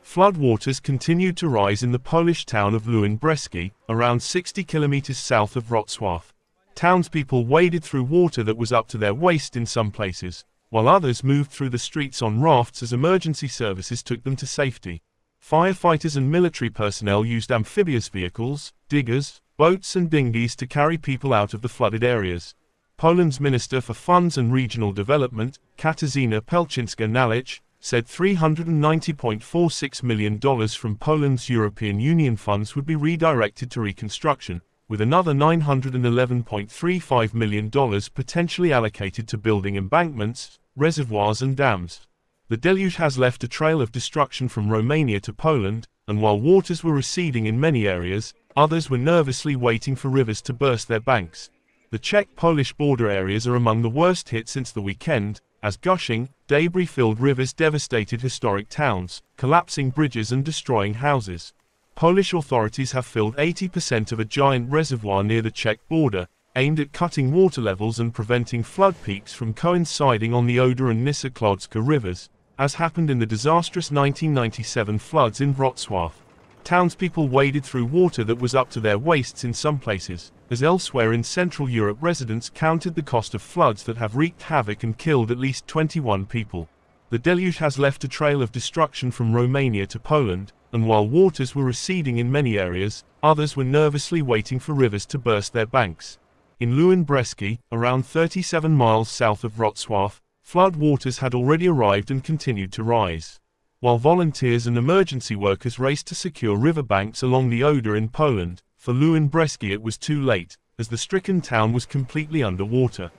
Floodwaters continued to rise in the Polish town of Lewin Brzeski, around 60 kilometers south of Wrocław. Townspeople waded through water that was up to their waist in some places, while others moved through the streets on rafts as emergency services took them to safety. Firefighters and military personnel used amphibious vehicles, diggers, boats and dinghies to carry people out of the flooded areas. Poland's Minister for Funds and Regional Development, Katarzyna Pelczynska-Nalich, said $390.46 million from Poland's European Union funds would be redirected to reconstruction, with another $911.35 million potentially allocated to building embankments, reservoirs and dams. The deluge has left a trail of destruction from Romania to Poland, and while waters were receding in many areas, others were nervously waiting for rivers to burst their banks. The Czech-Polish border areas are among the worst hit since the weekend, as gushing, debris-filled rivers devastated historic towns, collapsing bridges and destroying houses. Polish authorities have filled 80% of a giant reservoir near the Czech border, aimed at cutting water levels and preventing flood peaks from coinciding on the Oder and Nysa rivers, as happened in the disastrous 1997 floods in Wrocław. Townspeople waded through water that was up to their waists in some places, as elsewhere in Central Europe residents counted the cost of floods that have wreaked havoc and killed at least 21 people. The deluge has left a trail of destruction from Romania to Poland, and while waters were receding in many areas, others were nervously waiting for rivers to burst their banks. In Lewin Brzeski, around 37 miles south of Wrocław, flood waters had already arrived and continued to rise. While volunteers and emergency workers raced to secure riverbanks along the Oder in Poland, for Lewin Brzeski it was too late, as the stricken town was completely underwater.